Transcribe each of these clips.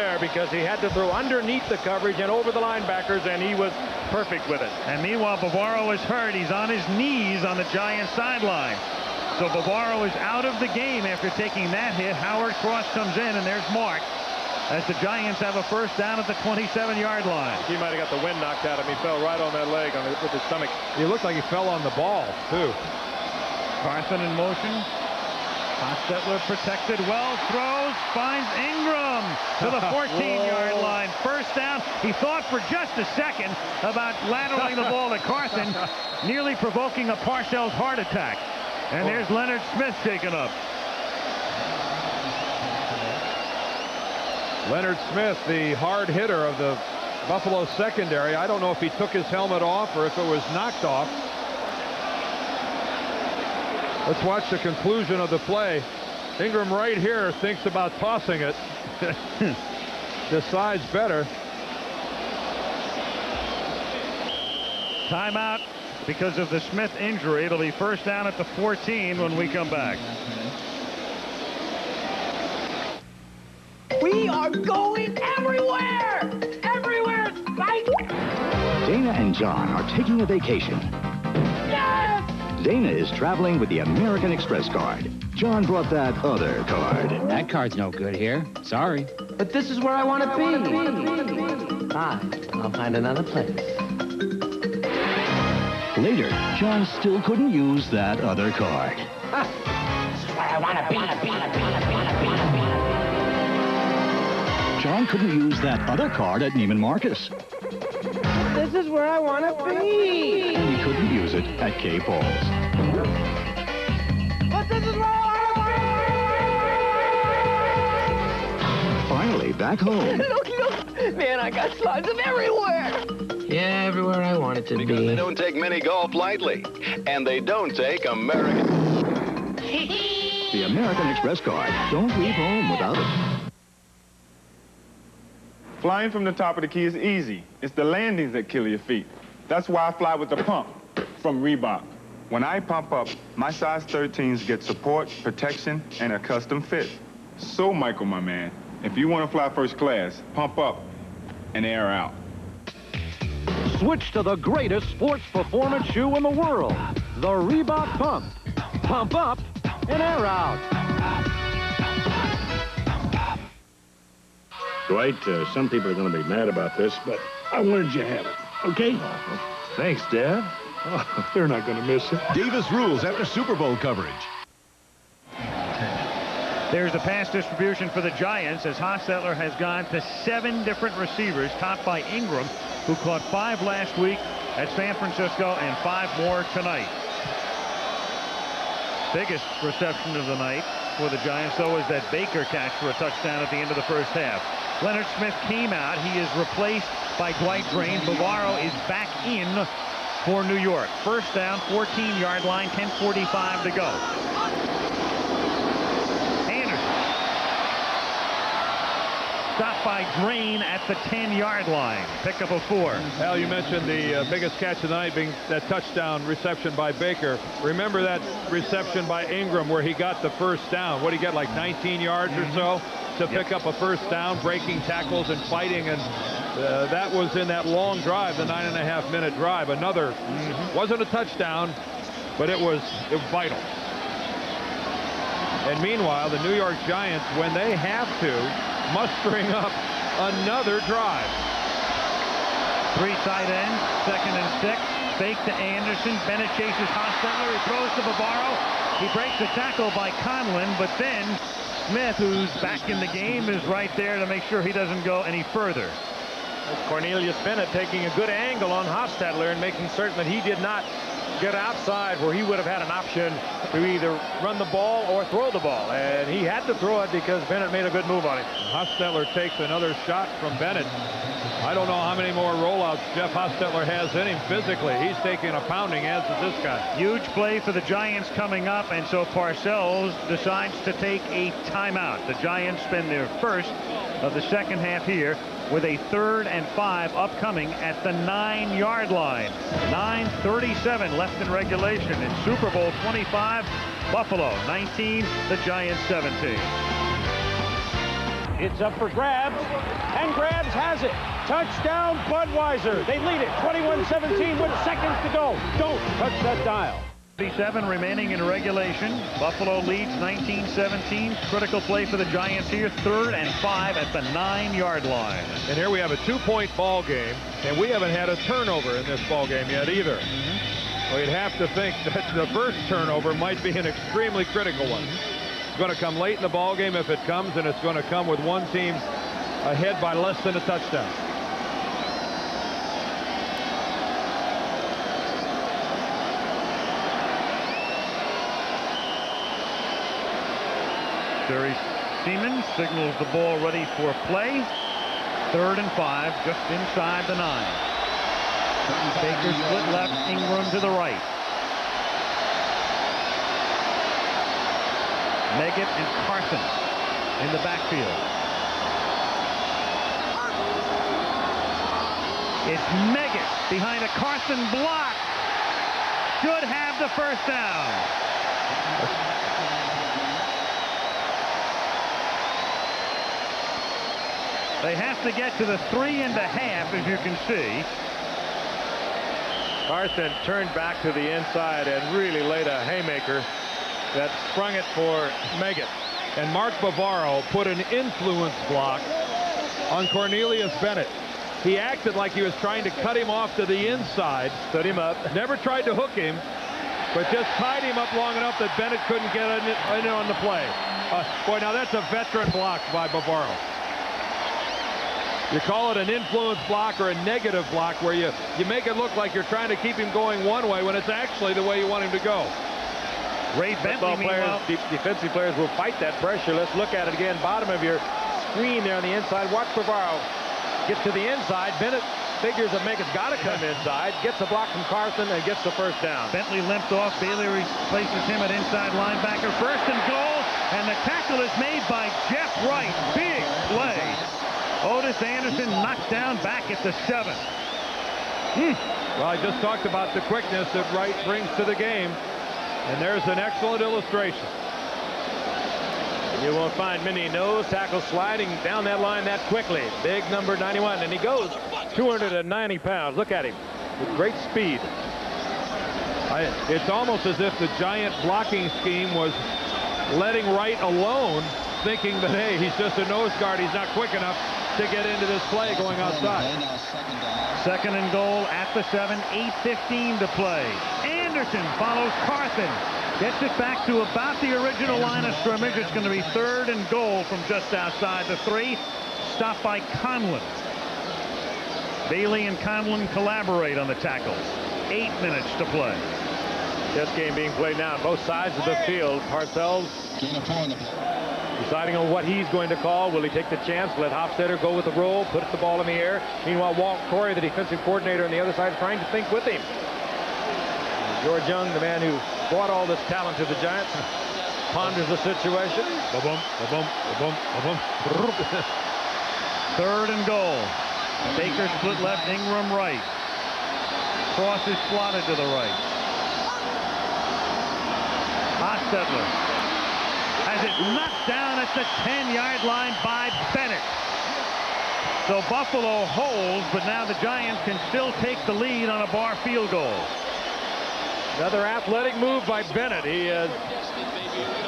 there because he had to throw underneath the coverage and over the linebackers, and he was perfect with it. And meanwhile, Bahr is hurt. He's on his knees on the Giants sideline. So Bahr is out of the game after taking that hit. Howard Cross comes in, and there's Mark as the Giants have a first down at the 27-yard line. He might have got the wind knocked out of him. He fell right on that leg with his stomach. He looked like he fell on the ball, too. Carson in motion. Hostetler protected well, throws, finds Ingram to the 14-yard line. First down. He thought for just a second about lateraling the ball to Carson, nearly provoking a Parcells heart attack. And there's Leonard Smith taken up. Leonard Smith, the hard hitter of the Buffalo secondary. I don't know if he took his helmet off or if it was knocked off. Let's watch the conclusion of the play. Ingram right here thinks about tossing it. Decides better. Timeout because of the Smith injury. It'll be first down at the 14 when we come back. We are going everywhere! Everywhere! Right? Dana and John are taking a vacation. Yes! Dana is traveling with the American Express card. John brought that other card. That card's no good here. Sorry. But this is where I want to be. Fine. I'll find another place. Later, John still couldn't use that other card. This is where I want to be. John couldn't use that other card at Neiman Marcus. This is where I want to be. And he couldn't use it at K. Paul's. But this is where I want to be. Finally, back home. Look. Man, I got slides of everywhere. Yeah, everywhere I want it to be. Because they don't take mini golf lightly. And they don't take American. The American Express card. Don't leave home without it. Flying from the top of the key is easy. It's the landings that kill your feet. That's why I fly with the pump from Reebok. When I pump up, my size 13s get support, protection, and a custom fit. So, Michael, my man, if you want to fly first class, pump up and air out. Switch to the greatest sports performance shoe in the world, the Reebok Pump. Pump up and air out. Dwight, some people are going to be mad about this, but I wanted you to have it, okay? Thanks, Dad. Oh, they're not going to miss it. Davis rules after Super Bowl coverage. There's the pass distribution for the Giants as Hostetler has gone to 7 different receivers, topped by Ingram, who caught 5 last week at San Francisco and 5 more tonight. Biggest reception of the night for the Giants, though, is that Baker catch for a touchdown at the end of the first half. Leonard Smith came out. He is replaced by Dwight Drain. Bahr is back in for New York. First down, 14-yard line, 10:45 to go. Anderson stopped by Drain at the 10-yard line. Pickup of 4. Al, you mentioned the biggest catch of the night being that touchdown reception by Baker. Remember that reception by Ingram where he got the first down. What did he get, like 19 yards or so to pick up a first down, breaking tackles and fighting, and that was in that long drive, the 9.5-minute drive. Another, wasn't a touchdown, but it was vital. And meanwhile, the New York Giants, when they have to, mustering up another drive. 3 tight ends, 2nd and 6. Fake to Anderson. Bennett chases Hostetler. He throws to Bahr. He breaks the tackle by Conlon, but then Smith, who's back in the game, is right there to make sure he doesn't go any further. That's Cornelius Bennett taking a good angle on Hostetler and making certain that he did not get outside where he would have had an option to either run the ball or throw the ball. And he had to throw it because Bennett made a good move on it. Hostetler takes another shot from Bennett. I don't know how many more rollouts Jeff Hostetler has in him physically. He's taking a pounding, as is this guy. Huge play for the Giants coming up, and so Parcells decides to take a timeout. The Giants spend their first of the second half here with a 3rd and 5 upcoming at the 9-yard line. 9:37 left in regulation in Super Bowl 25. Buffalo 19, the Giants 17. It's up for grabs, and grabs has it. Touchdown, Budweiser. They lead it 21-17 with seconds to go. Don't touch that dial. 37 remaining in regulation. Buffalo leads 19-17. Critical play for the Giants here. 3rd and 5 at the 9-yard line. And here we have a 2-point ball game, and we haven't had a turnover in this ball game yet either. Well, you'd have to think that the first turnover might be an extremely critical one. It's going to come late in the ball game if it comes, and it's going to come with one team ahead by less than a touchdown. Jerry Siemens signals the ball ready for play. 3rd and 5, just inside the 9. Baker split left, Ingram to the right. Meggett and Carson in the backfield. It's Meggett behind a Carson block. Should have the first down. They have to get to the 3.5, as you can see. Carson turned back to the inside and really laid a haymaker that sprung it for Meggett. And Mark Bavaro put an influence block on Cornelius Bennett. He acted like he was trying to cut him off to the inside. Stood him up. Never tried to hook him, but just tied him up long enough that Bennett couldn't get in on the play. Boy, now that's a veteran block by Bavaro. You call it an influence block or a negative block, where you make it look like you're trying to keep him going one way when it's actually the way you want him to go. Ray Bentley, meanwhile, defensive players will fight that pressure. Let's look at it again. Bottom of your screen there on the inside. Watch Bavaro get to the inside. Bennett figures that Meggett's got to come inside. Gets a block from Carson and gets the first down. Bentley limped off. Bailey replaces him at inside linebacker. 1st and goal, and the tackle is made by Jeff Wright. Big play. Ottis Anderson knocked down back at the 7. Well, I just talked about the quickness that Wright brings to the game, and there's an excellent illustration. You won't find many nose tackles sliding down that line that quickly. Big number 91, and he goes 290 pounds. Look at him with great speed. It's almost as if the Giant blocking scheme was letting Wright alone, thinking that, hey, he's just a nose guard. He's not quick enough to get into this play going outside. 2nd and goal at the 7. 8:15 to play. Anderson follows Carson. Gets it back to about the original line of scrimmage. It's going to be 3rd and goal from just outside the 3. Stopped by Conlon. Bailey and Conlon collaborate on the tackle. 8 minutes to play. This game being played now on both sides of the field. Parcells deciding on what he's going to call. Will he take the chance, let Hostetler go with the roll, put the ball in the air? Meanwhile, Walt Corey, the defensive coordinator on the other side, is trying to think with him. George Young, the man who brought all this talent to the Giants, ponders the situation. 3rd and goal. Baker split left, Ingram right. Cross is slotted to the right. Hostetler has it knocked down at the 10-yard line by Bennett. So Buffalo holds, but now the Giants can still take the lead on a Bahr field goal. Another athletic move by Bennett. He has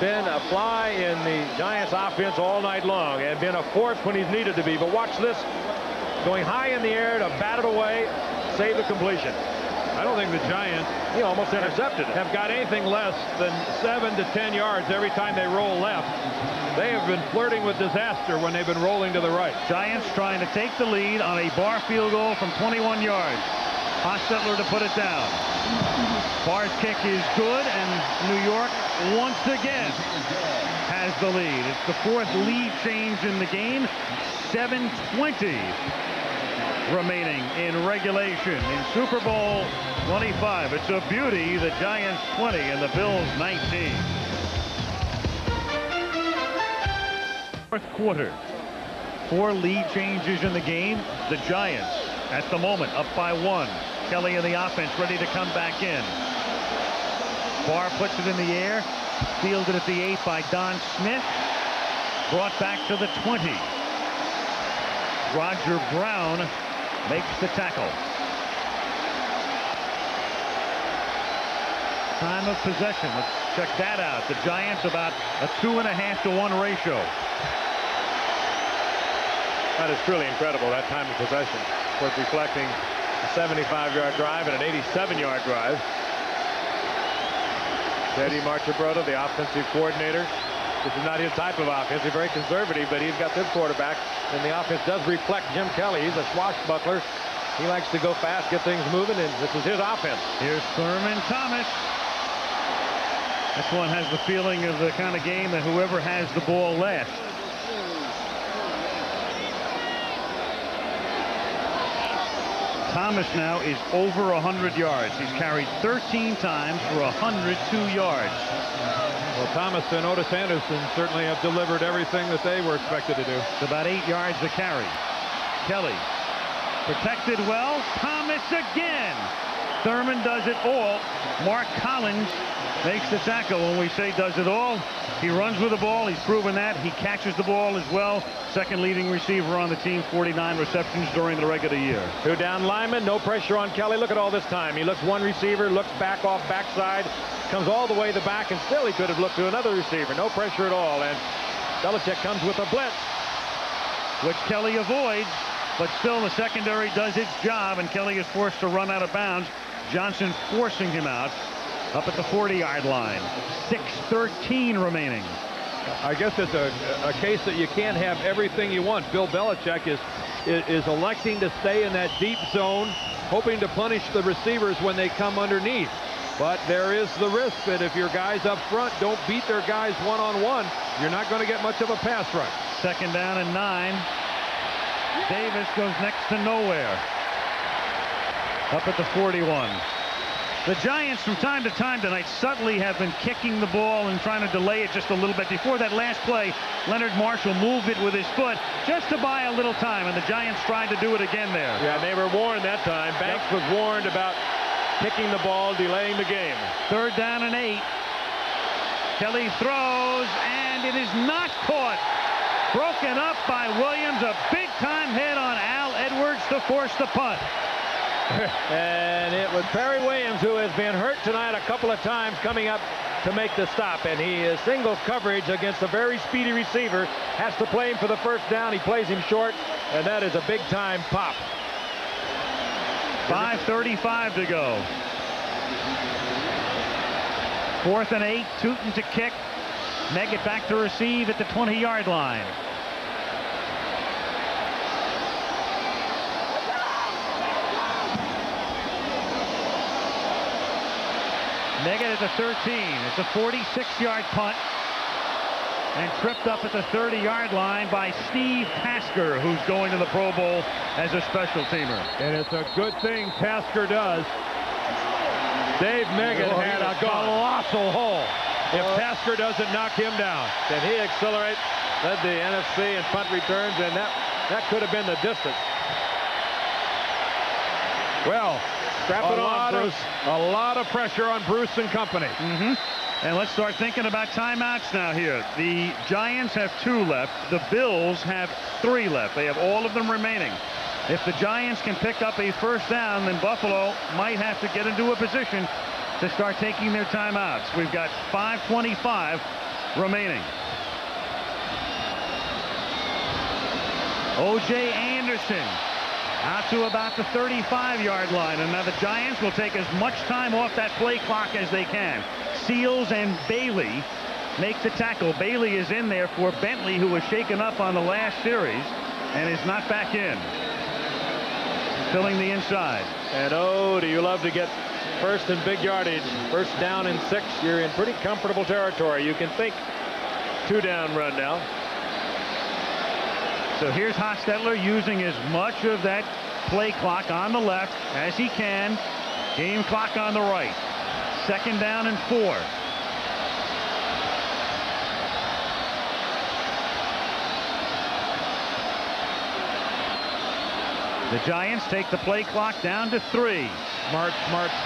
been a fly in the Giants offense all night long and been a force when he's needed to be. But watch this, going high in the air to bat it away, save the completion. I don't think the Giants, he almost intercepted it, have got anything less than 7 to 10 yards every time they roll left. They have been flirting with disaster when they've been rolling to the right. Giants trying to take the lead on a Bahr field goal from 21 yards. Hostetler to put it down. Bahr's kick is good, and New York once again has the lead. It's the 4th lead change in the game. 7:20 remaining in regulation in Super Bowl 25. It's a beauty. The Giants 20 and the Bills 19. 4th quarter. 4 lead changes in the game. The Giants at the moment up by 1. Kelly in the offense ready to come back in. Bahr puts it in the air. Fielded at the 8 by Don Smith. Brought back to the 20. Roger Brown makes the tackle. Time of possession. Let's check that out. The Giants about a 2.5-to-1 ratio. That is truly incredible, that time of possession. Of course, reflecting a 75-yard drive and an 87-yard drive. Teddy Marchibroda, the offensive coordinator. This is not his type of offense. He's very conservative, but he's got this quarterback, and the offense does reflect Jim Kelly. He's a swashbuckler. He likes to go fast, get things moving, and this is his offense. Here's Thurman Thomas. This one has the feeling of the kind of game that whoever has the ball last. Thomas now is over 100 yards. He's carried 13 times for 102 yards. Well, Thomas and Ottis Anderson certainly have delivered everything that they were expected to do. It's about 8 yards a carry. Kelly protected well. Thomas again. Thurman does it all. Mark Collins makes the tackle. When we say does it all, he runs with the ball. He's proven that. He catches the ball as well. Second leading receiver on the team, 49 receptions during the regular year. 2 down linemen, no pressure on Kelly. Look at all this time. He looks one receiver, looks back off backside, comes all the way to the back, and still he could have looked to another receiver. No pressure at all. And Belichick comes with a blitz, which Kelly avoids, but still the secondary does its job, and Kelly is forced to run out of bounds. Johnson forcing him out up at the 40-yard line. 6:13 remaining. I guess it's a case that you can't have everything you want. Bill Belichick is electing to stay in that deep zone, hoping to punish the receivers when they come underneath. But there is the risk that if your guys up front don't beat their guys one-on-one, you're not going to get much of a pass rush. 2nd down and 9. Davis goes next to nowhere. Up at the 41. The Giants from time to time tonight subtly have been kicking the ball and trying to delay it just a little bit. Before that last play, Leonard Marshall moved it with his foot just to buy a little time, and the Giants tried to do it again there. Yeah, they were warned that time. Banks was warned about kicking the ball, delaying the game. 3rd down and 8. Kelly throws, and it is not caught. Broken up by Williams. A big-time hit on Al Edwards to force the punt. And it was Perry Williams, who has been hurt tonight a couple of times, coming up to make the stop. And he is single coverage against a very speedy receiver. Has to play him for the 1st down. He plays him short, and that is a big-time pop. 5:35 to go. 4th and 8. Tootin to kick. Meggett back to receive at the 20-yard line. Meggett at the 13. It's a 46-yard punt. And tripped up at the 30-yard line by Steve Tasker, who's going to the Pro Bowl as a special teamer. And it's a good thing Tasker does. Dave Meggett had a colossal hole. If Tasker doesn't knock him down, then he accelerates, led the NFC in punt returns, and that could have been the distance. Well, strap it on, Bruce. A lot of pressure on Bruce and company. And let's start thinking about timeouts now here. The Giants have 2 left. The Bills have 3 left. They have all of them remaining. If the Giants can pick up a 1st down, then Buffalo might have to get into a position to start taking their timeouts. We've got 5:25 remaining. O.J. Anderson out to about the 35-yard line. And now the Giants will take as much time off that play clock as they can. Seals and Bailey make the tackle. Bailey is in there for Bentley, who was shaken up on the last series and is not back in. Filling the inside. And oh, do you love to get 1st and big yardage. 1st down and 6. You're in pretty comfortable territory. You can think 2-down run now. So here's Hostetler using as much of that play clock on the left as he can. Game clock on the right. 2nd down and 4. The Giants take the play clock down to 3. Smart.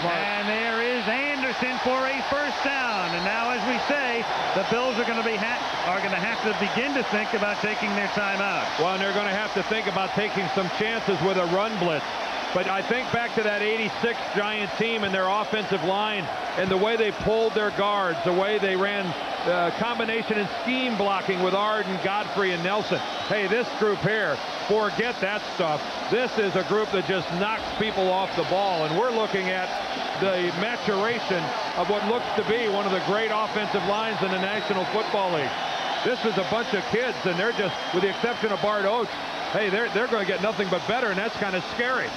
And there is Anderson for a first down. And now, as we say, the Bills are going to have to begin to think about taking their timeout. Well, and they're going to have to think about taking some chances with a run blitz. But I think back to that 86 Giant team and their offensive line and the way they pulled their guards, the way they ran combination and scheme blocking with Arden, Godfrey, and Nelson. Hey, this group here, forget that stuff. This is a group that just knocks people off the ball, and we're looking at the maturation of what looks to be one of the great offensive lines in the National Football League. This is a bunch of kids, and they're just, with the exception of Bahr, hey, they're going to get nothing but better, and that's kind of scary.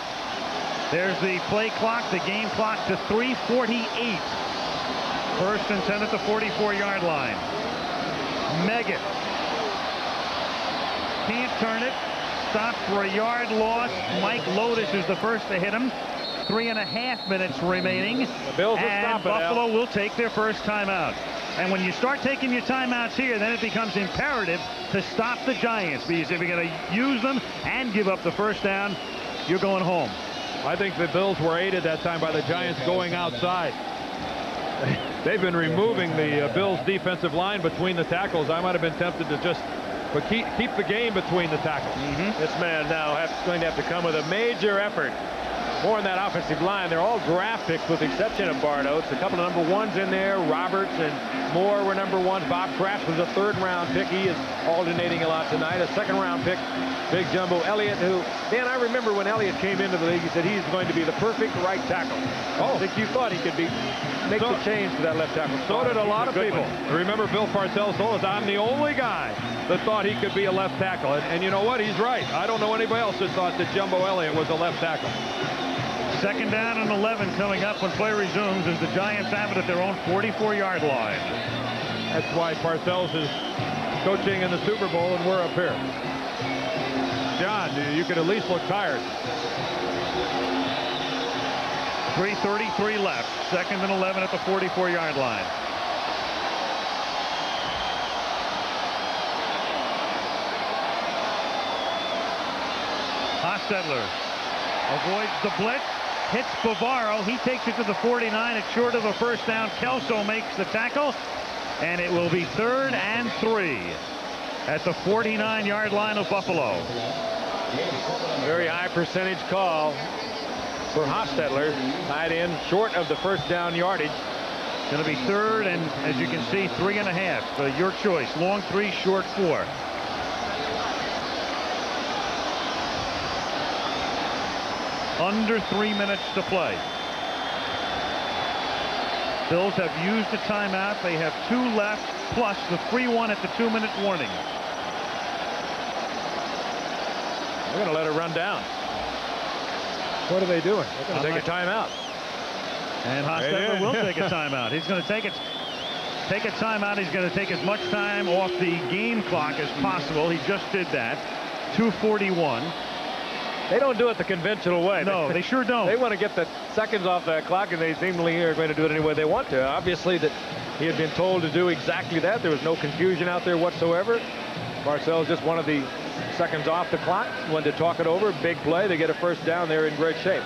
There's the play clock, the game clock to 3:48. First and 10 at the 44-yard line. Meggett can't turn it. Stopped for a yard loss. Mike Lotus is the first to hit him. 3.5 minutes remaining. The Bills will and stop it, Buffalo will take their first timeout. And when you start taking your timeouts here, then it becomes imperative to stop the Giants, because if you're going to use them and give up the first down, you're going home. I think the Bills were aided that time by the Giants going outside. They've been removing the Bills defensive line between the tackles. I might have been tempted to just keep the game between the tackles. This man now going to have to come with a major effort. More in that offensive line. They're all draft picks with the exception of Bahr. A couple of number ones in there. Roberts and Moore were number ones. Bob Kraft was a third-round pick. He is alternating a lot tonight. A second-round pick, Big Jumbo Elliott, who, Dan, I remember when Elliott came into the league, he said he's going to be the perfect right tackle. I think you thought he could make the change to that left tackle. So did a lot of people. Remember, Bill Parcells told us, I'm the only guy that thought he could be a left tackle. And you know what? He's right. I don't know anybody else that thought that Jumbo Elliott was a left tackle. Second down and 11 coming up when play resumes as the Giants have it at their own 44-yard line. That's why Parcells is coaching in the Super Bowl and we're up here. John, you could at least look tired. 3:33 left. Second and 11 at the 44-yard line. Hostetler avoids the blitz. Hits Bavaro. He takes it to the 49. It's short of a first down. Kelso makes the tackle. And it will be 3rd and 3 at the 49-yard line of Buffalo. Very high percentage call for Hostetler. Tied in short of the first down yardage. Going to be 3rd and, as you can see, 3.5. Your choice. Long 3, short 4. Under 3 minutes to play. Bills have used a timeout. They have 2 left, plus the free one at the 2-minute warning. They're going to let it run down. What are they doing? They're going to take a timeout. And Hostetler will take a timeout. He's going to take a timeout. He's going to take as much time off the game clock as possible. He just did that. 2:41. They don't do it the conventional way. No, they sure don't. They want to get the seconds off that clock, and they seemingly are going to do it any way they want to. Obviously, that he had been told to do exactly that. There was no confusion out there whatsoever. Parcells just wanted the seconds off the clock, wanted to talk it over. Big play. They get a first down. They're in great shape.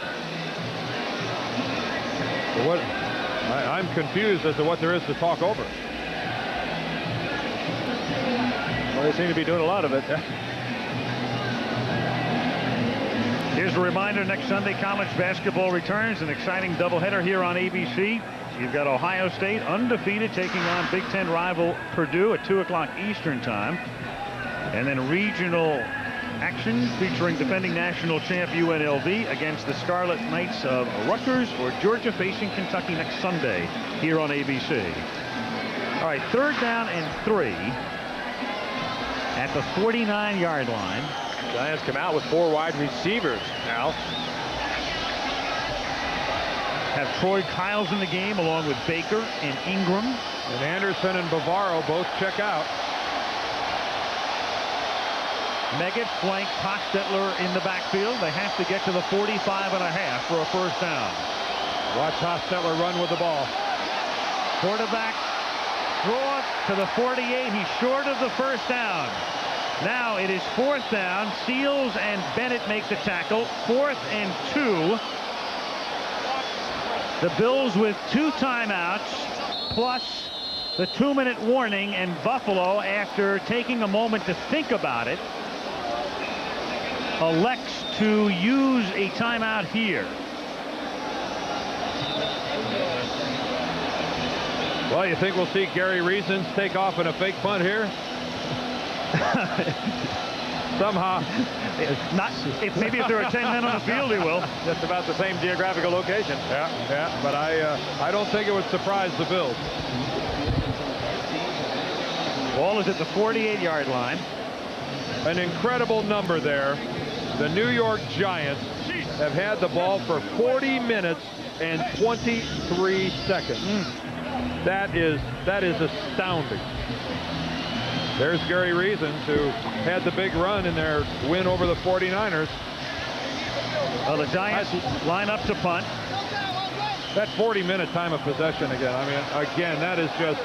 I'm confused as to what there is to talk over. Well, they seem to be doing a lot of it. Here's a reminder, next Sunday college basketball returns, an exciting doubleheader here on ABC. You've got Ohio State undefeated taking on Big Ten rival Purdue at 2 o'clock Eastern time. And then regional action featuring defending national champ UNLV against the Scarlet Knights of Rutgers or Georgia facing Kentucky next Sunday here on ABC. All right, 3rd down and 3 at the 49-yard line. Giants come out with 4 wide receivers now. Have Troy Kyles in the game along with Baker and Ingram. And Anderson and Bavaro both check out. Meggett flanks Hostetler in the backfield. They have to get to the 45.5 for a first down. Watch Hostetler run with the ball. Quarterback draw to the 48. He's short of the first down. Now it is 4th down. Seals and Bennett make the tackle. 4th and 2. The Bills with 2 timeouts plus the 2-minute warning, and Buffalo, after taking a moment to think about it, elects to use a timeout here. Well, you think we'll see Gary Reasons take off in a fake punt here? Somehow. Maybe if there are 10 men on the field, he will. Just about the same geographical location. Yeah, but I don't think it would surprise the Bills. Ball is at the 48-yard line. An incredible number there. The New York Giants have had the ball for 40 minutes and 23 seconds. That is astounding. There's Gary Reasons, who had the big run in their win over the 49ers. Well, the Giants line up to punt. That 40-minute time of possession again. I mean, again, that is just,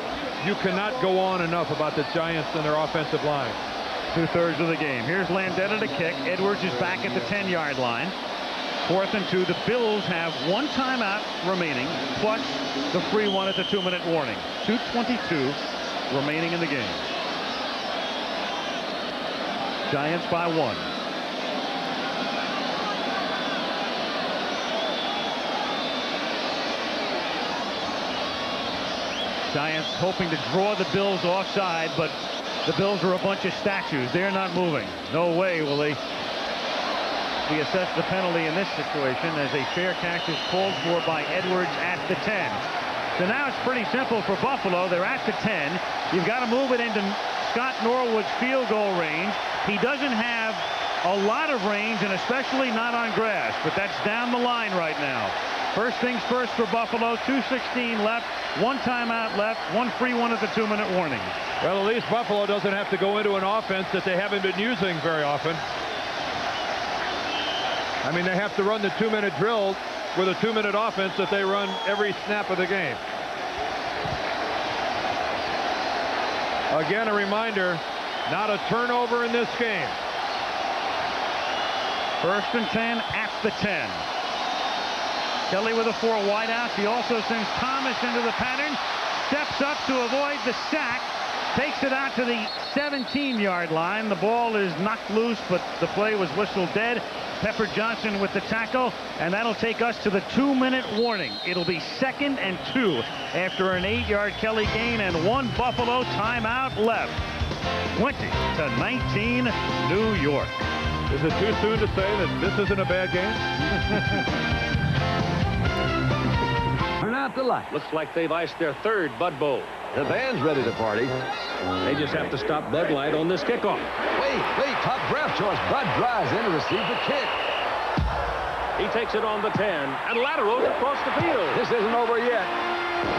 you cannot go on enough about the Giants and their offensive line. 2/3 of the game. Here's Landeta to kick. Edwards is back at the 10-yard line. 4th and 2. The Bills have 1 timeout remaining, plus the free one at the 2-minute warning. 2:22 remaining in the game. Giants by 1. Giants hoping to draw the Bills offside, but the Bills are a bunch of statues. They're not moving. No way will they be assessed the penalty in this situation, as a fair catch is called for by Edwards at the 10. So now it's pretty simple for Buffalo. They're at the 10. You've got to move it into Scott Norwood's field goal range. He doesn't have a lot of range, and especially not on grass, but that's down the line right now. First things first for Buffalo. 2:16 left, 1 timeout left, 1 free one at the 2-minute warning. Well, at least Buffalo doesn't have to go into an offense that they haven't been using very often. I mean, they have to run the 2-minute drill with a 2-minute offense that they run every snap of the game. Again, a reminder, not a turnover in this game. 1st and 10 at the 10. Kelly with a 4 wideouts. He also sends Thomas into the pattern. Steps up to avoid the sack. Takes it out to the 17-yard line. The ball is knocked loose, but the play was whistled dead. Pepper Johnson with the tackle, and that'll take us to the 2-minute warning. It'll be 2nd and 2 after an 8-yard Kelly gain and 1 Buffalo timeout left. 20-19 New York. Is it too soon to say that this isn't a bad game? Turn out the light. Looks like they've iced their 3rd Bud Bowl. The band's ready to party. They just have to stop Bud Light on this kickoff. Wait, top draft choice. Bud drives in to receive the kick. He takes it on the 10 and laterals across the field. This isn't over yet.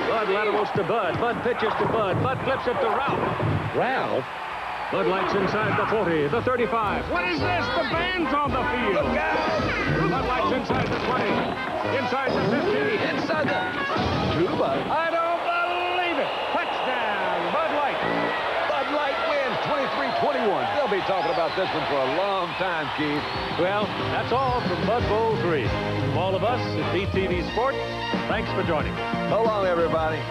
Bud laterals to Bud. Bud pitches to Bud. Bud flips it to Ralph. Ralph? Bud Light's inside the 40, the 35. What is this? The band's on the field. Look out! Bud Light's inside the 20, inside the 50. Inside the... 2 Bud. I don't believe it. Touchdown, Bud Light. Bud Light wins 23-21. They'll be talking about this one for a long time, Keith. Well, that's all from Bud Bowl 3. From all of us at BTV Sports, thanks for joining. So long, everybody.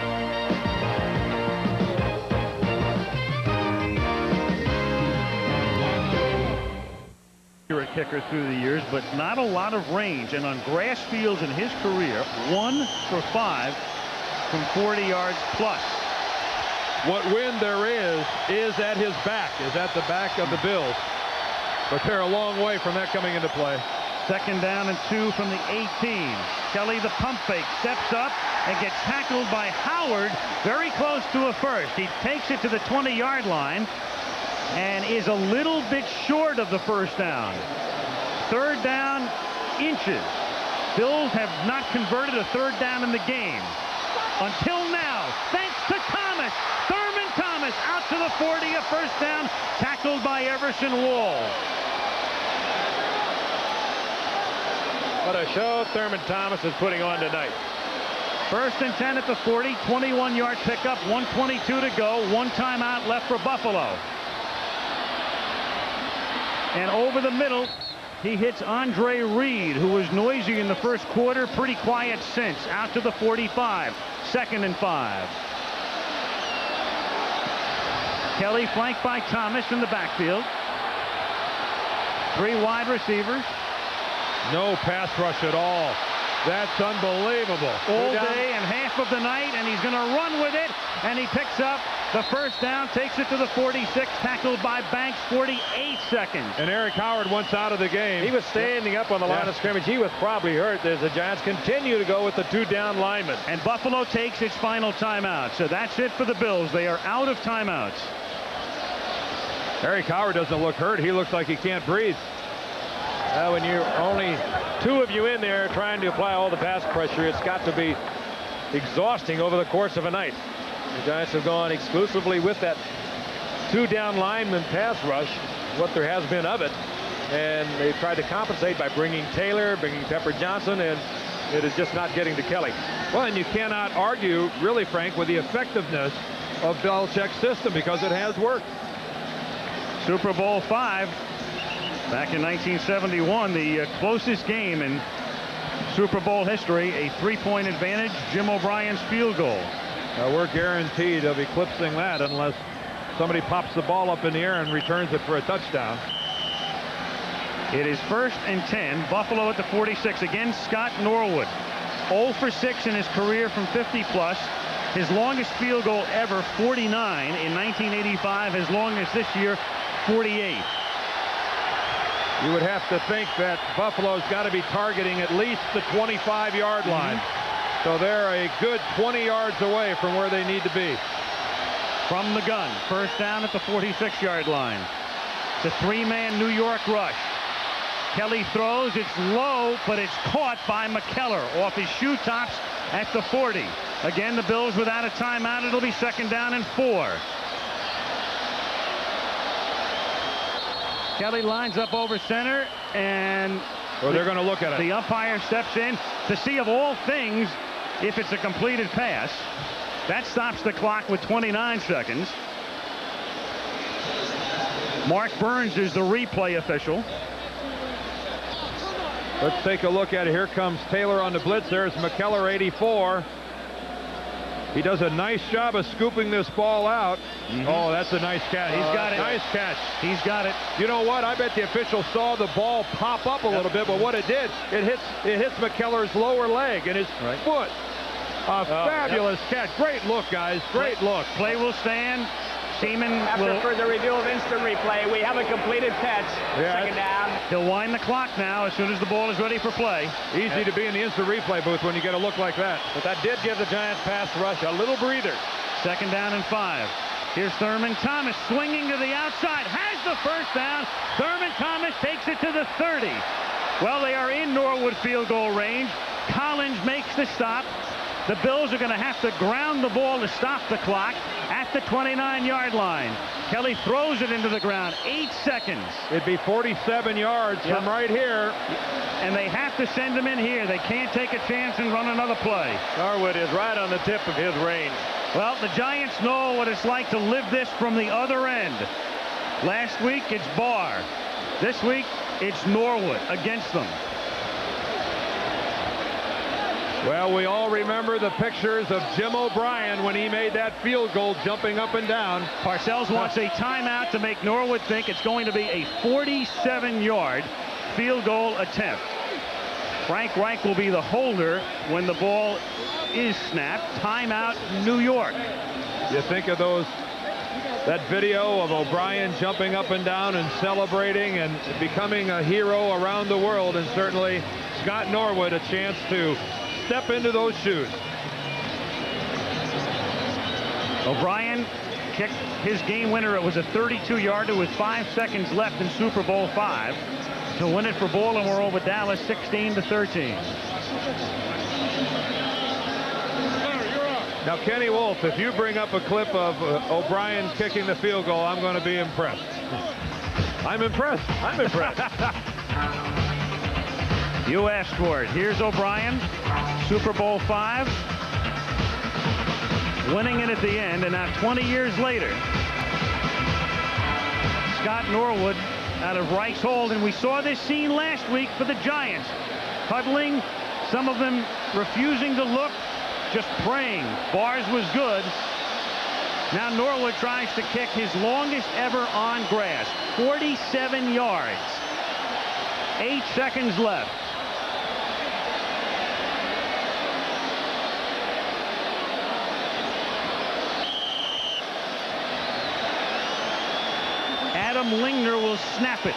Kicker through the years, but not a lot of range, and on grass fields in his career, 1 for 5 from 40 yards plus. What wind there is at his back, is at the back of the Bills, but they're a long way from that coming into play. 2nd down and 2 from the 18. Kelly, the pump fake, steps up and gets tackled by Howard very close to a first. He takes it to the 20-yard line and is a little bit short of the 1st down. 3rd down, inches. Bills have not converted a 3rd down in the game until now, thanks to Thomas. Thurman Thomas out to the 40, a 1st down, tackled by Everson Wall. What a show Thurman Thomas is putting on tonight. 1st and 10 at the 40, 21-yard pickup, 1:22 to go, 1 timeout left for Buffalo. And over the middle, he hits Andre Reed, who was noisy in the first quarter, pretty quiet since. Out to the 45. 2nd and 5. Kelly flanked by Thomas in the backfield. 3 wide receivers. No pass rush at all. That's unbelievable. All day and half of the night, and he's going to run with it, and he picks up the first down, takes it to the 46, tackled by Banks, 48 seconds. And Eric Howard once out of the game. He was standing up on the line of scrimmage. He was probably hurt as the Giants continue to go with the 2 down linemen. And Buffalo takes its final timeout. So that's it for the Bills. They are out of timeouts. Eric Howard doesn't look hurt. He looks like he can't breathe. Well, when you're only 2 of you in there trying to apply all the pass pressure, it's got to be exhausting over the course of a night. The Giants have gone exclusively with that 2 down lineman pass rush, what there has been of it. And they've tried to compensate by bringing Taylor, bringing Pepper Johnson, and it is just not getting to Kelly. Well, and you cannot argue, really, Frank, with the effectiveness of Belichick's system because it has worked. Super Bowl 5. Back in 1971, the closest game in Super Bowl history, a 3-point advantage, Jim O'Brien's field goal. We're guaranteed of eclipsing that unless somebody pops the ball up in the air and returns it for a touchdown. It is 1st and 10. Buffalo at the 46. Again, Scott Norwood. 0 for 6 in his career from 50-plus. His longest field goal ever, 49 in 1985. His longest this year, 48. You would have to think that Buffalo's got to be targeting at least the 25-yard line. So they're a good 20 yards away from where they need to be. From the gun, 1st down at the 46-yard line. It's a 3-man New York rush. Kelly throws, it's low, but it's caught by McKellar off his shoe tops at the 40. Again, the Bills without a timeout. It'll be 2nd down and 4. Kelly lines up over center, and they're going to look at it. The umpire steps in to see, of all things, if it's a completed pass. That stops the clock with 29 seconds. Mark Burns is the replay official. Let's take a look at it. Here comes Taylor on the blitz. There's McKellar, 84. He does a nice job of scooping this ball out. Oh, that's a nice catch. He's got it. Nice catch. He's got it. You know what? I bet the official saw the ball pop up a little bit, but what it did, it hits McKellar's lower leg and his foot. A fabulous catch. Great look, guys. Great look. Play will stand. Seaman After further review of instant replay, we have a completed catch. Yeah. 2nd down. He'll wind the clock now as soon as the ball is ready for play. Easy to be in the instant replay booth when you get a look like that. But that did give the Giants pass rush a little breather. 2nd down and 5. Here's Thurman Thomas swinging to the outside. Has the 1st down. Thurman Thomas takes it to the 30. Well, they are in Norwood field goal range. Collins makes the stop. The Bills are going to have to ground the ball to stop the clock at the 29-yard line. Kelly throws it into the ground. 8 seconds. It'd be 47 yards from right here. And they have to send him in here. They can't take a chance and run another play. Norwood is right on the tip of his range. Well, the Giants know what it's like to live this from the other end. Last week, it's Bahr. This week, it's Norwood against them. Well, we all remember the pictures of Jim O'Brien when he made that field goal jumping up and down. Parcells wants a timeout to make Norwood think it's going to be a 47-yard field goal attempt. Frank Reich will be the holder when the ball is snapped. Timeout, New York. You think of that video of O'Brien jumping up and down and celebrating and becoming a hero around the world, and certainly Scott Norwood a chance to step into those shoes. O'Brien kicked his game winner. It was a 32-yarder with 5 seconds left in Super Bowl 5 to win it for Baltimore over Dallas 16-13. Now, Kenny Wolf, if you bring up a clip of O'Brien kicking the field goal, I'm going to be impressed. I'm impressed. I'm impressed. You asked for it. Here's O'Brien, Super Bowl 5, winning it at the end, and now 20 years later, Scott Norwood out of Reich's hold, and we saw this scene last week for the Giants. Huddling, some of them refusing to look, just praying. Bahr's was good. Now Norwood tries to kick his longest ever on grass, 47 yards. 8 seconds left. Adam Lingner will snap it.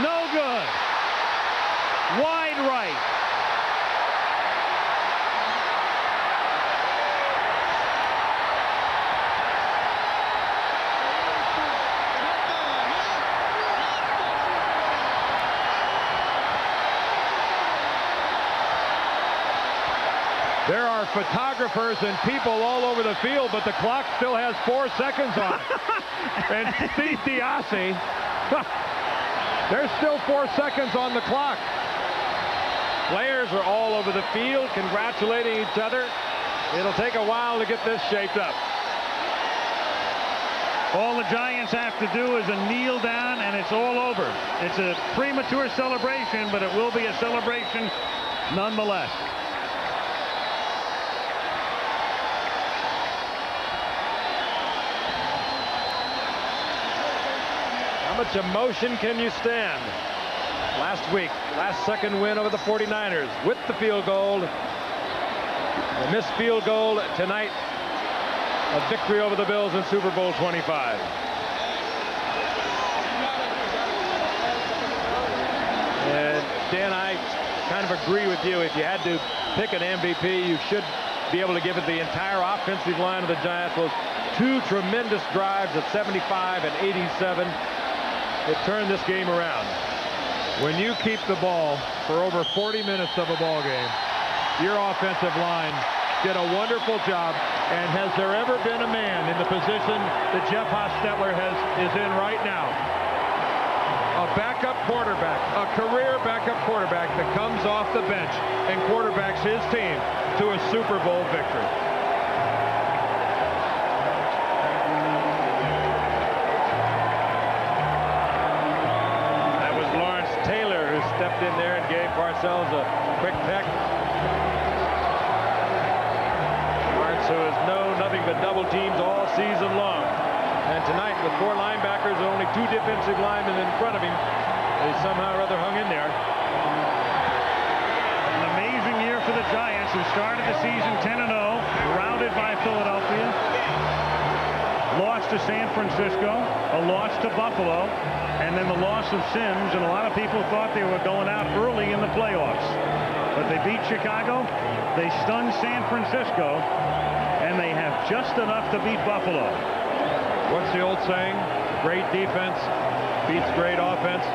No good. Wide right. There are photographers and people all over the field, but the clock still has 4 seconds on it. And Steve Diassi, there's still 4 seconds on the clock. Players are all over the field congratulating each other. It'll take a while to get this shaped up. All the Giants have to do is a kneel down, and it's all over. It's a premature celebration, but it will be a celebration nonetheless. How much emotion can you stand? Last week, last second win over the 49ers with the field goal. The missed field goal tonight. A victory over the Bills in Super Bowl 25. And Dan, I kind of agree with you. If you had to pick an MVP, you should be able to give it the entire offensive line of the Giants. Those 2 tremendous drives at 75 and 87. It turned this game around. When you keep the ball for over 40 minutes of a ball game, your offensive line did a wonderful job. And has there ever been a man in the position that Jeff Hostetler is in right now? A backup quarterback, a career backup quarterback that comes off the bench and quarterbacks his team to a Super Bowl victory. Stepped in there and gave Parcells a quick peck. Lawrence, who has known nothing but double teams all season long. And tonight, with 4 linebackers and only 2 defensive linemen in front of him, they somehow or other hung in there. An amazing year for the Giants, who started the season 10-0, routed by Philadelphia. Lost to San Francisco, a loss to Buffalo, and then the loss of Sims, and a lot of people thought they were going out early in the playoffs. But they beat Chicago, they stunned San Francisco, and they have just enough to beat Buffalo. What's the old saying? Great defense beats great offense.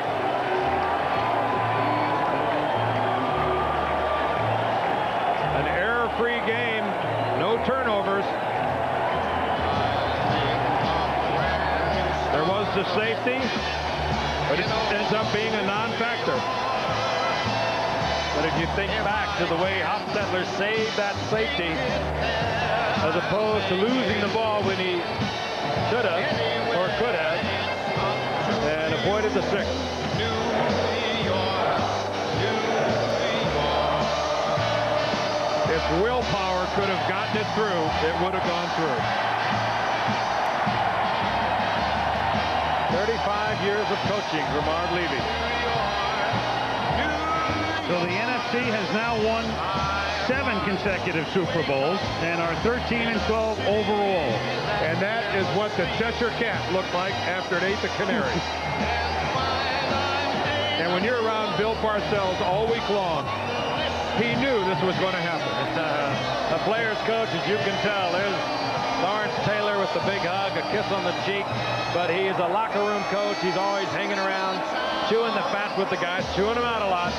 An error-free game, no turnovers. There was the safety, but it ends up being a non-factor. But if you think back to the way Hostetler saved that safety, as opposed to losing the ball when he should have or could have, and avoided the 6th. If willpower could have gotten it through, it would have gone through. 35 years of coaching for Marv Levy. So the NFC has now won 7 consecutive Super Bowls and are 13-12 overall. And that is what the Cheshire Cat looked like after it ate the canary. And when you're around Bill Parcells all week long, he knew this was going to happen. It's a player's coach, as you can tell. There's Lawrence Taylor with the big hug, a kiss on the cheek. But he is a locker room coach. He's always hanging around, chewing the fat with the guys, chewing them out a lot.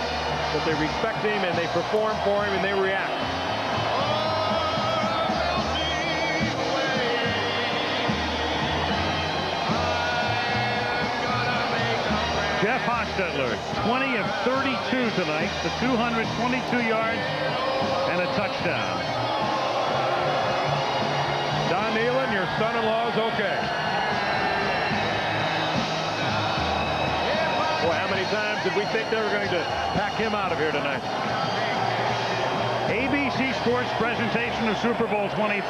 But they respect him, and they perform for him, and they react. Jeff Hostetler, 20 of 32 tonight, the 222 yards and a touchdown. Don Nealon, your son-in-law is okay. Boy, how many times did we think they were going to pack him out of here tonight? ABC Sports presentation of Super Bowl 25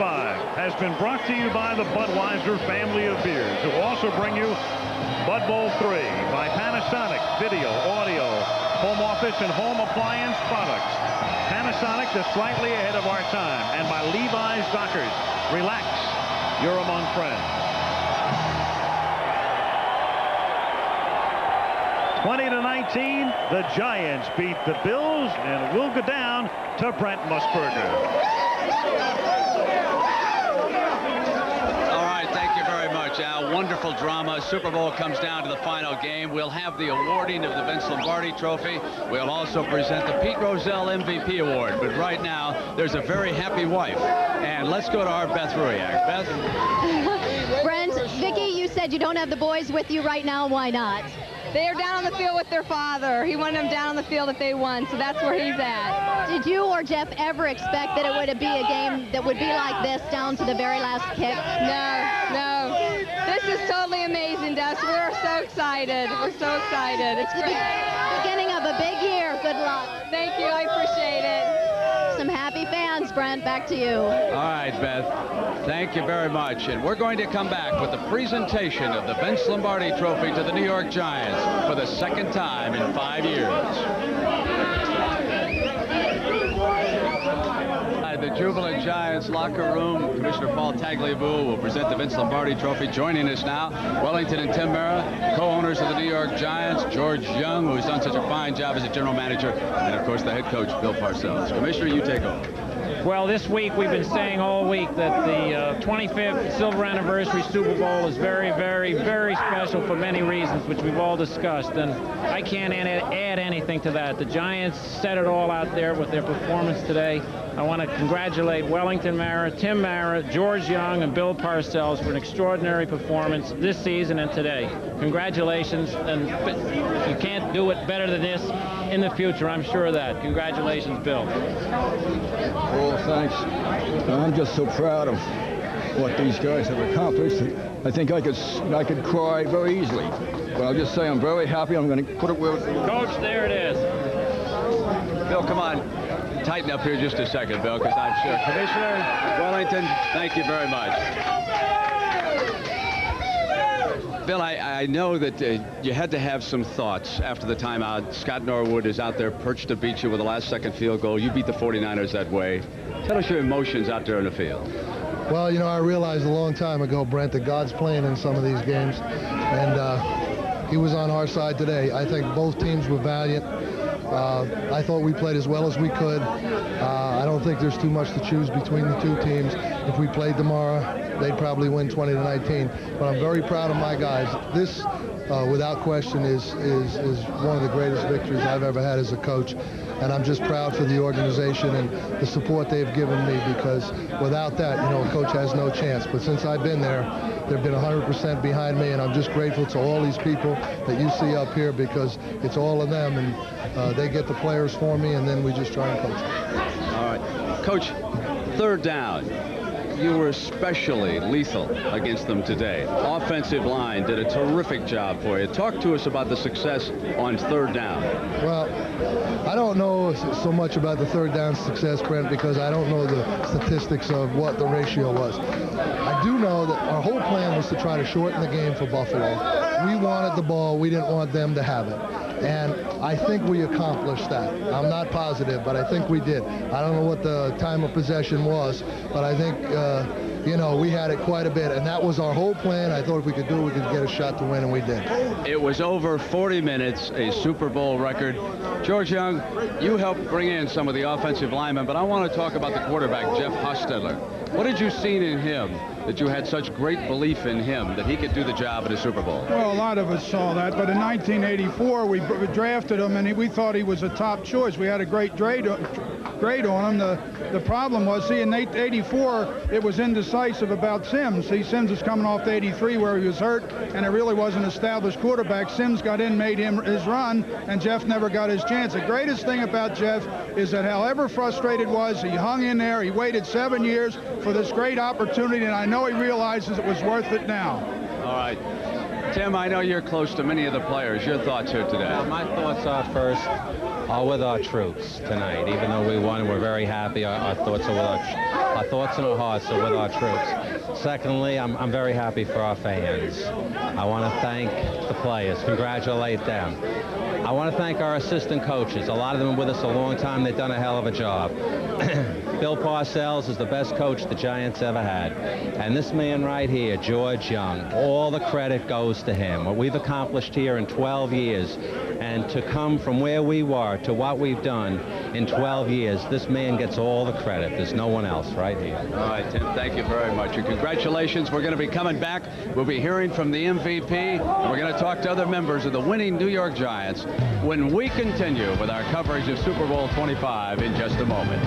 has been brought to you by the Budweiser family of beers, who also bring you Bud Bowl 3 by Panasonic Video, Audio, Home Office and Home Appliance Products. Panasonic just slightly ahead of our time. And by Levi's Dockers. Relax, you're among friends. 20-19, the Giants beat the Bills, and we'll go down to Brent Musburger. All right, thank you very much, Al. Wonderful drama. Super Bowl comes down to the final game. We'll have the awarding of the Vince Lombardi Trophy. We'll also present the Pete Rozelle MVP Award. But right now, there's a very happy wife. And let's go to our Beth Ruiak. Beth? Brent, Vicki, you said you don't have the boys with you right now. Why not? They are down on the field with their father. He wanted them down on the field if they won, so that's where he's at. Did you or Jeff ever expect that it would be a game that would be like this down to the very last kick? No. This is totally amazing, Des. We're so excited. We're so excited. It's the beginning of a big year. Good luck. Thank you. I appreciate it. Some happy fans, Brent. Back to you. All right, Beth. Thank you very much. And we're going to come back with the presentation of the Vince Lombardi Trophy to the New York Giants for the second time in 5 years. The jubilant Giants locker room, Commissioner Paul Tagliabue will present the Vince Lombardi Trophy. Joining us now, Wellington and Tim Mara, co-owners of the New York Giants, George Young, who has done such a fine job as a general manager, and of course the head coach, Bill Parcells. Commissioner, you take over. Well, this week we've been saying all week that the 25th Silver Anniversary Super Bowl is very, very, very special for many reasons, which we've all discussed, and I can't add anything to that. The Giants set it all out there with their performance today. I want to congratulate Wellington Mara, Tim Mara, George Young, and Bill Parcells for an extraordinary performance this season and today. Congratulations, and you can't do it better than this in the future, I'm sure of that. Congratulations, Bill. Well, thanks. I'm just so proud of what these guys have accomplished. I think I could cry very easily. But I'll just say I'm very happy. I'm going to put it where it belongs. Coach, there it is. Bill, come on. Tighten up here just a second, Bill, because I'm sure. Commissioner Wellington, thank you very much. Bill, I know that you had to have some thoughts after the timeout. Scott Norwood is out there perched to beat you with a last-second field goal. You beat the 49ers that way. Tell us your emotions out there in the field. Well, you know, I realized a long time ago, Brent, that God's playing in some of these games, and he was on our side today. I think both teams were valiant. I thought we played as well as we could. I don't think there's too much to choose between the two teams. If we played tomorrow, they'd probably win 20-19. But I'm very proud of my guys. This, without question, is one of the greatest victories I've ever had as a coach. And I'm just proud for the organization and the support they've given me, because without that, you know, a coach has no chance. But since I've been there, they've been 100% behind me, and I'm just grateful to all these people that you see up here, because it's all of them, and they get the players for me, and then we just try and coach them. All right. Coach, third down. You were especially lethal against them today. Offensive line did a terrific job for you. Talk to us about the success on third down. Well, I don't know so much about the third down success, Brent, because I don't know the statistics of what the ratio was. I do know that our whole plan was to try to shorten the game for Buffalo. We wanted the ball. We didn't want them to have it. And I think we accomplished that. I'm not positive, but I think we did. I don't know what the time of possession was, but I think, you know, we had it quite a bit, and that was our whole plan. I thought if we could do it, we could get a shot to win, and we did. It was over 40 minutes, a Super Bowl record. George Young, you helped bring in some of the offensive linemen, but I want to talk about the quarterback, Jeff Hostetler. What did you see in him that you had such great belief in him that he could do the job at a Super Bowl? Well, a lot of us saw that, but in 1984 we drafted him, and we thought he was a top choice. We had a great grade on him. The problem was, see, in 84 it was indecisive about Sims. See, Sims was coming off to 83 where he was hurt, and it really was an established quarterback. Sims got in, made him his run, and Jeff never got his chance. The greatest thing about Jeff is that however frustrated was, he hung in there. He waited 7 years for this great opportunity, and I know he realizes it was worth it now. All right. Tim, I know you're close to many of the players. Your thoughts here today? Well, my thoughts are with our troops tonight. Even though we won, we're very happy. Our thoughts are with our thoughts and our hearts are with our troops. Secondly, I'm very happy for our fans. I want to thank the players, congratulate them. I want to thank our assistant coaches. A lot of them are with us a long time. They've done a hell of a job. Bill Parcells is the best coach the Giants ever had. And this man right here, George Young, all the credit goes to him. What we've accomplished here in 12 years, and to come from where we were to what we've done in 12 years, this man gets all the credit. There's no one else right here. All right, Tim, thank you very much. And congratulations. We're going to be coming back. We'll be hearing from the MVP, and we're going to talk to other members of the winning New York Giants when we continue with our coverage of Super Bowl 25 in just a moment.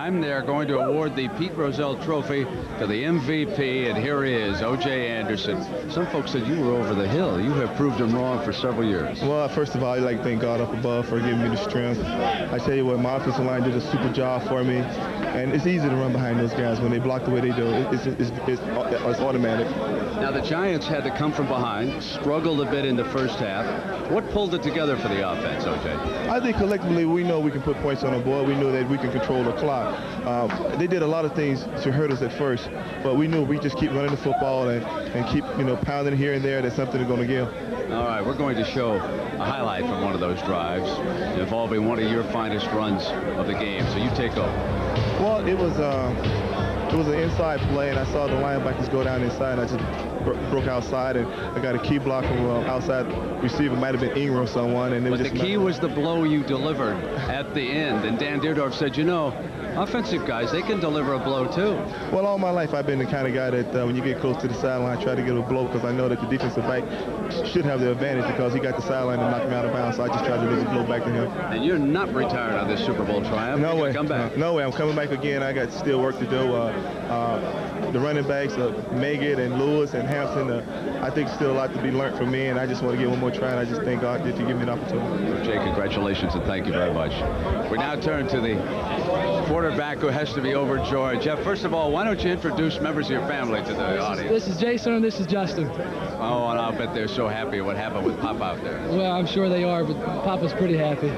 They're going to award the Pete Rozelle Trophy to the MVP, and here he is, O.J. Anderson. Some folks said you were over the hill. You have proved them wrong for several years. Well, first of all, I'd like to thank God up above for giving me the strength. I tell you what, my offensive line did a super job for me, and it's easy to run behind those guys when they block the way they do. It's automatic. Now, the Giants had to come from behind, struggled a bit in the first half. What pulled it together for the offense, O.J.? I think collectively we know we can put points on the board. We know that we can control the clock. They did a lot of things to hurt us at first, but we knew we just keep running the football and keep, pounding here and there. That's something they're going to give. All right, we're going to show a highlight from one of those drives involving one of your finest runs of the game. So you take over. Well, it was an inside play, and I saw the linebackers go down inside, and I just broke outside, and I got a key block from outside receiver. Might have been Ingram or someone. And but the key was the blow you delivered at the end, and Dan Deerdorf said, offensive guys, they can deliver a blow too. Well, all my life I've been the kind of guy that when you get close to the sideline, I try to get a blow because I know that the defensive back should have the advantage because he got the sideline and knocked him out of bounds. So I just tried to really blow back to him. And you're not retired on this Super Bowl triumph. No way. Come back. No way. I'm coming back again. I got still work to do. The running backs, Meggett and Lewis and Hampton, I think still a lot to be learned from me, and I just want to get one more try, and I just thank God to give me an opportunity. Jay, congratulations, and thank you very much. We now turn to the quarterback who has to be overjoyed. Jeff, first of all, why don't you introduce members of your family to the audience? This is Jason, and this is Justin. Oh, and I'll bet they're so happy what happened with Pop out there. Well, I'm sure they are, but Papa's pretty happy.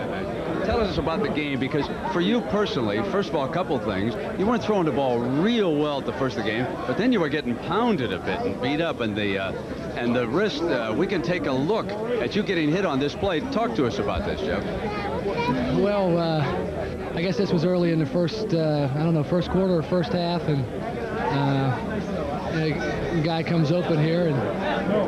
Tell us about the game, because for you personally, first of all, a couple of things. You weren't throwing the ball real well at the first of the game, but then you were getting pounded a bit and beat up, and the wrist, we can take a look at you getting hit on this play. Talk to us about this, Jeff. Well, I guess this was early in the first, first quarter or first half, and the guy comes open here and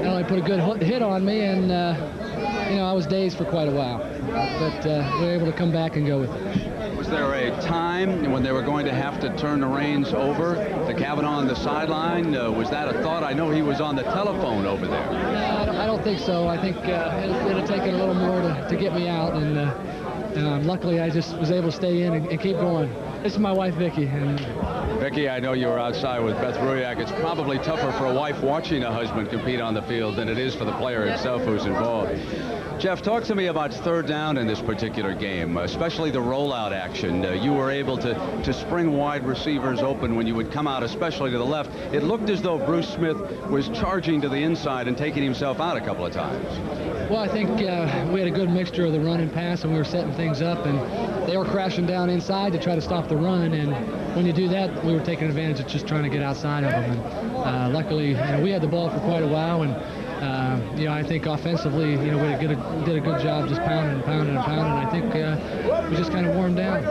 not only put a good hit on me, and I was dazed for quite a while, but we were able to come back and go with it. Was there a time when they were going to have to turn the reins over to Kavanaugh on the sideline? Was that a thought? I know he was on the telephone over there. No, I don't think so. I think it'll take a little more to get me out, and luckily I just was able to stay in and keep going. This is my wife, Vicki. And Vicki, I know you were outside with Beth Ruyak. It's probably tougher for a wife watching a husband compete on the field than it is for the player himself who's involved. Jeff, talk to me about third down in this particular game, especially the rollout action. You were able to spring wide receivers open when you would come out, especially to the left. It looked as though Bruce Smith was charging to the inside and taking himself out a couple of times. Well, I think we had a good mixture of the run and pass, and we were setting things up, and they were crashing down inside to try to stop the run, and when you do that, we were taking advantage of just trying to get outside of them. And luckily, we had the ball for quite a while, and I think offensively, we did a good job just pounding and pounding and pounding. I think we just kind of wore them down.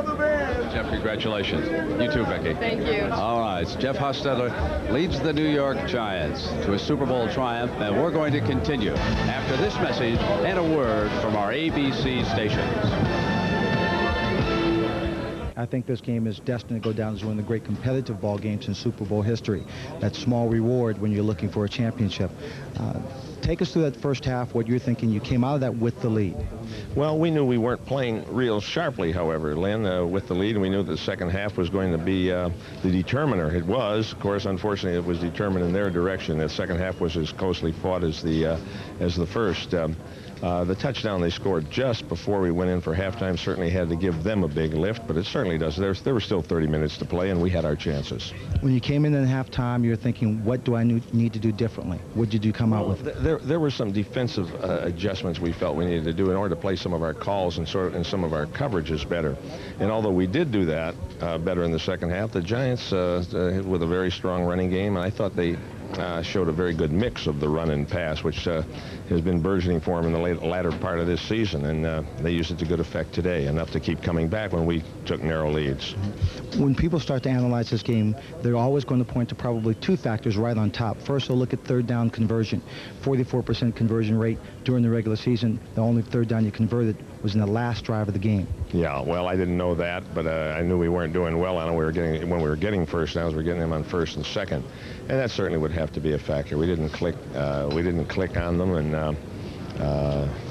Jeff, congratulations. You too, Becky. Thank you. All right, Jeff Hostetler leads the New York Giants to a Super Bowl triumph, and we're going to continue after this message and a word from our ABC stations. I think this game is destined to go down as one of the great competitive ball games in Super Bowl history. That small reward when you're looking for a championship. Take us through that first half, what you're thinking. You came out of that with the lead. Well, we knew we weren't playing real sharply, however, Lynn, with the lead, and we knew the second half was going to be the determiner. It was, of course, unfortunately, it was determined in their direction. The second half was as closely fought as the first. The touchdown they scored just before we went in for halftime certainly had to give them a big lift, but it certainly does. There were still 30 minutes to play, and we had our chances. When you came in at halftime, you're thinking, what do I need to do differently? What did you come out with? There were some defensive adjustments we felt we needed to do in order to play some of our calls and some of our coverages better. And although we did do that better in the second half, the Giants, with a very strong running game, and I thought they showed a very good mix of the run and pass, which has been burgeoning for them in the latter part of this season, and they used it to good effect today, enough to keep coming back when we took narrow leads. When people start to analyze this game, they're always going to point to probably two factors right on top. First, they'll look at third down conversion. 44% conversion rate during the regular season. The only third down you converted was in the last drive of the game. Yeah, well, I didn't know that, but I knew we weren't doing well on it. When we were getting first downs, we were getting them on first and second, and that certainly would have to be a factor. We didn't click on them, and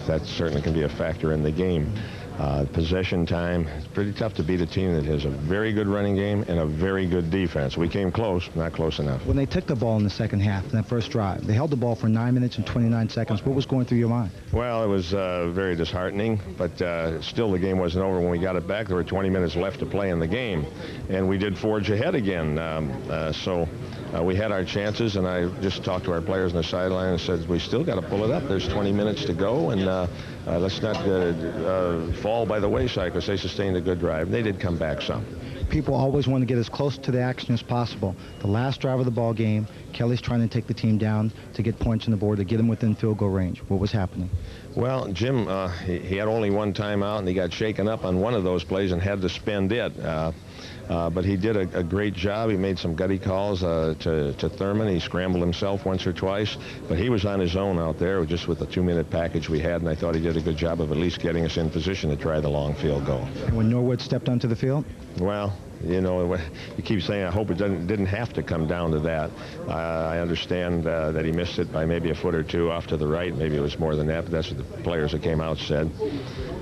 that certainly can be a factor in the game. Possession time, it's pretty tough to beat a team that has a very good running game and a very good defense. We came close, not close enough. When they took the ball in the second half, in that first drive, they held the ball for 9 minutes and 29 seconds. What was going through your mind? Well, it was very disheartening, but still the game wasn't over. When we got it back, there were 20 minutes left to play in the game, and we did forge ahead again. We had our chances, and I just talked to our players on the sideline and said, we still got to pull it up. There's 20 minutes to go, and let's not fall by the wayside, because they sustained a good drive. They did come back some. People always want to get as close to the action as possible. The last drive of the ball game, Kelly's trying to take the team down to get points on the board, to get them within field goal range. What was happening? Well, Jim, he had only one timeout, and he got shaken up on one of those plays and had to spend it. But he did a great job. He made some gutty calls to Thurman. He scrambled himself once or twice, but he was on his own out there just with the 2-minute package we had, and I thought he did a good job of at least getting us in position to try the long field goal. And when Norwood stepped onto the field? Well, you know, you keep saying, I hope it didn't have to come down to that. I understand that he missed it by maybe a foot or two off to the right. Maybe it was more than that, but that's what the players that came out said.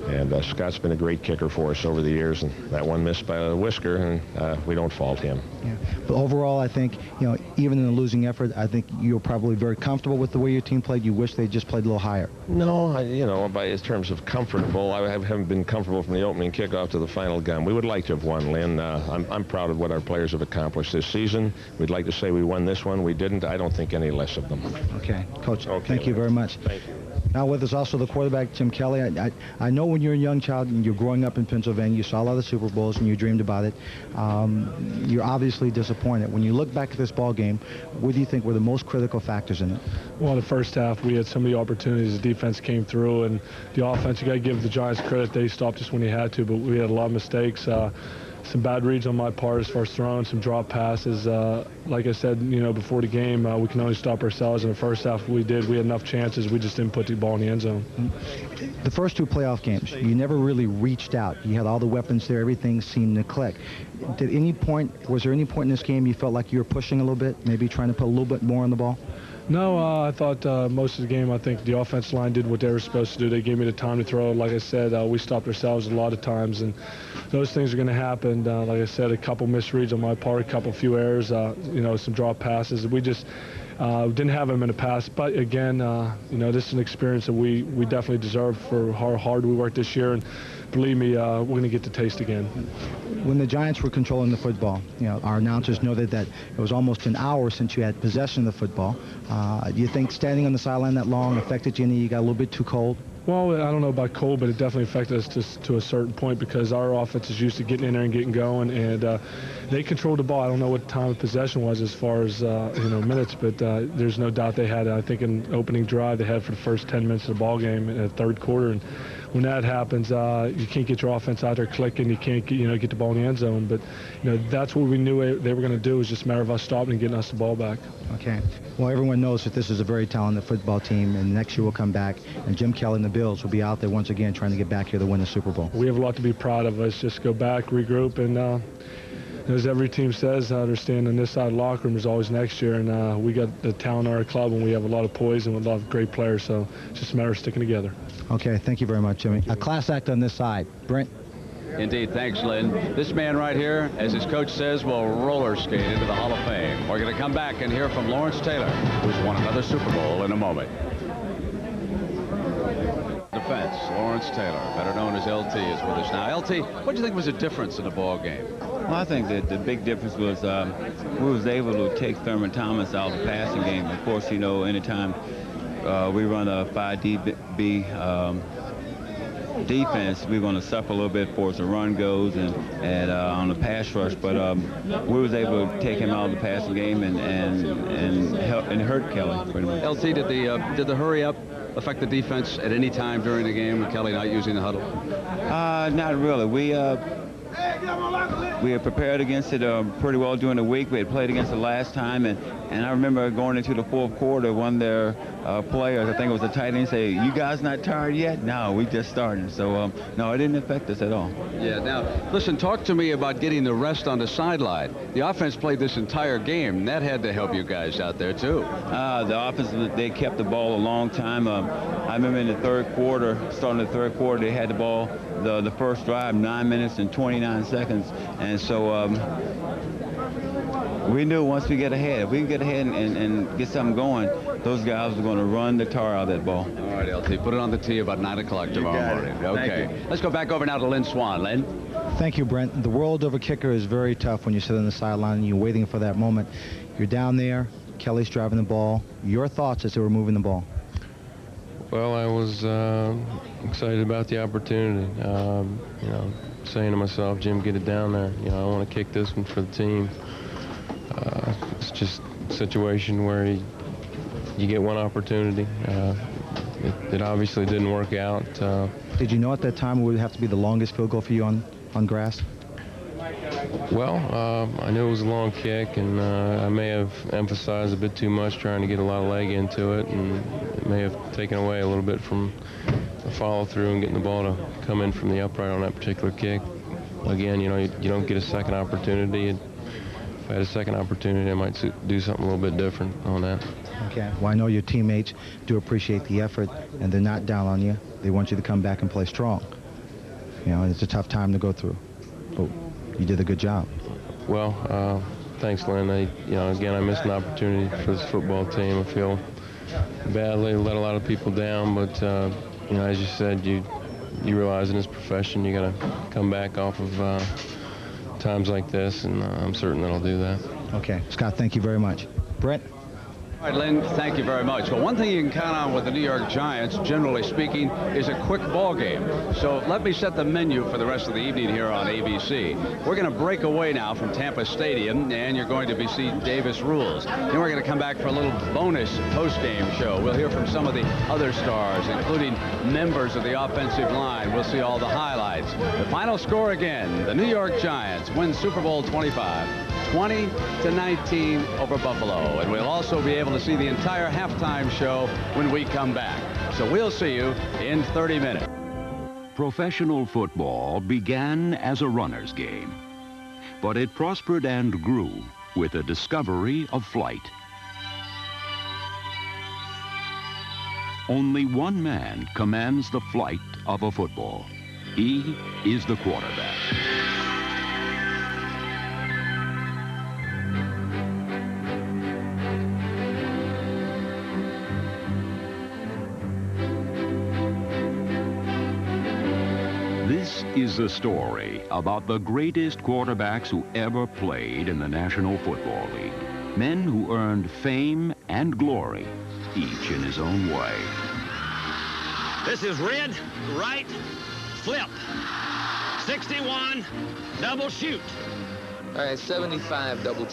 And Scott's been a great kicker for us over the years, and that one missed by a whisker, and we don't fault him. Yeah. But overall, I think, you know, even in a losing effort, I think you're probably very comfortable with the way your team played. You wish they just played a little higher. No, in terms of comfortable, I haven't been comfortable from the opening kickoff to the final gun. We would like to have won, Lynn. I'm proud of what our players have accomplished this season. We'd like to say we won this one. We didn't. I don't think any less of them. Okay. Coach, thank you very much. Thank you. Now with us also the quarterback, Jim Kelly. I know when you're a young child and you're growing up in Pennsylvania, you saw a lot of Super Bowls and you dreamed about it. You're obviously disappointed. When you look back at this ball game, what do you think were the most critical factors in it? Well, in the first half, we had so many opportunities. The defense came through, and the offense, you got to give the Giants credit. They stopped us when they had to, but we had a lot of mistakes. Some bad reads on my part as far as throwing, some drop passes. Like I said, before the game, we can only stop ourselves. In the first half, we had enough chances. We just didn't put the ball in the end zone. The first two playoff games, you never really reached out. You had all the weapons there. Everything seemed to click. Was there any point in this game you felt like you were pushing a little bit, maybe trying to put a little bit more on the ball? No, I thought most of the game, I think the offensive line did what they were supposed to do. They gave me the time to throw. Like I said, we stopped ourselves a lot of times, and those things are going to happen. Like I said, a couple misreads on my part, a few errors, some drop passes. We just didn't have them in the past. But again, this is an experience that we definitely deserve for how hard we worked this year. And believe me, we're going to get the taste again. When the Giants were controlling the football, our announcers noted that it was almost an hour since you had possession of the football. Do you think standing on the sideline that long affected you any? You got a little bit too cold? Well, I don't know about cold, but it definitely affected us to a certain point because our offense is used to getting in there and getting going, and they controlled the ball. I don't know what time of possession was as far as minutes, but there's no doubt they had. I think in opening drive they had for the first 10 minutes of the ball game in the third quarter, and when that happens, you can't get your offense out there clicking. You can't get the ball in the end zone. But that's what we knew they were going to do. It was just a matter of us stopping and getting us the ball back. Okay. Well, everyone knows that this is a very talented football team, and next year we'll come back, and Jim Kelly and the Bills will be out there once again trying to get back here to win the Super Bowl. We have a lot to be proud of. Let's just go back, regroup, and as every team says, I understand on this side of the locker room is always next year, and we got the talent in our club, and we have a lot of poise and a lot of great players, so it's just a matter of sticking together. Okay, thank you very much, Jimmy. A class act on this side. Brent? Indeed, thanks, Lynn. This man right here, as his coach says, will roller skate into the Hall of Fame. We're going to come back and hear from Lawrence Taylor, who's won another Super Bowl, in a moment. Defense, Lawrence Taylor, better known as LT, is with us now. LT, what do you think was the difference in the ball game? Well, I think that the big difference was we was able to take Thurman Thomas out of the passing game. Of course, you know, anytime we run a 5DB defense, we're going to suffer a little bit for as the run goes and on the pass rush. But we was able to take him out of the passing game and help and hurt Kelly pretty much. LT, did the hurry up affect the defense at any time during the game with Kelly not using the huddle? Not really. We had prepared against it pretty well during the week. We had played against it last time, and I remember going into the fourth quarter, one of their players, I think it was the tight end, say, "You guys not tired yet?" No, we just started. So, no, it didn't affect us at all. Yeah, now, listen, talk to me about getting the rest on the sideline. The offense played this entire game. That had to help you guys out there, too. The offense, they kept the ball a long time. I remember in the third quarter, starting the third quarter, they had the ball, the first drive, 9 minutes and 29 seconds. And so we knew once we get ahead, if we can get ahead and get something going, those guys are going to run the tar out of that ball. All right, LT, put it on the tee about 9 o'clock tomorrow morning. Okay. Let's go back over now to Lynn Swan. Lynn? Thank you, Brent. The world of a kicker is very tough when you sit on the sideline and you're waiting for that moment. You're down there. Kelly's driving the ball. Your thoughts as they were moving the ball? Well, I was excited about the opportunity. You know, saying to myself, Jim, get it down there. You know, I want to kick this one for the team. It's just a situation where you get one opportunity. It obviously didn't work out. Did you know at that time it would have to be the longest field goal for you on grass? Well, I knew it was a long kick, and I may have emphasized a bit too much trying to get a lot of leg into it, and it may have taken away a little bit from the follow-through and getting the ball to come in from the upright on that particular kick. Again, you know, you don't get a second opportunity. If I had a second opportunity, I might do something a little bit different on that. Okay. Well, I know your teammates do appreciate the effort, and they're not down on you. They want you to come back and play strong. You know, it's a tough time to go through, but you did a good job. Well, thanks, Lynn. Again, I missed an opportunity for this football team. I feel badly, let a lot of people down, but you know, as you said, you realize in this profession you got to come back off of times like this, and I'm certain that I'll do that. Okay, Scott, thank you very much. Brett? All right, Lynn, thank you very much. Well, one thing you can count on with the New York Giants, generally speaking, is a quick ball game. So let me set the menu for the rest of the evening here on ABC. We're going to break away now from Tampa Stadium, and you're going to be seeing Davis Rules. Then we're going to come back for a little bonus post-game show. We'll hear from some of the other stars, including members of the offensive line. We'll see all the highlights. The final score again, the New York Giants win Super Bowl 25. 20-19 over Buffalo. And we'll also be able to see the entire halftime show when we come back. So we'll see you in 30 minutes. Professional football began as a runner's game, but it prospered and grew with the discovery of flight. Only one man commands the flight of a football. He is the quarterback. This is the story about the greatest quarterbacks who ever played in the National Football League. Men who earned fame and glory, each in his own way. This is red, right, flip. 61, double shoot. All right, 75, double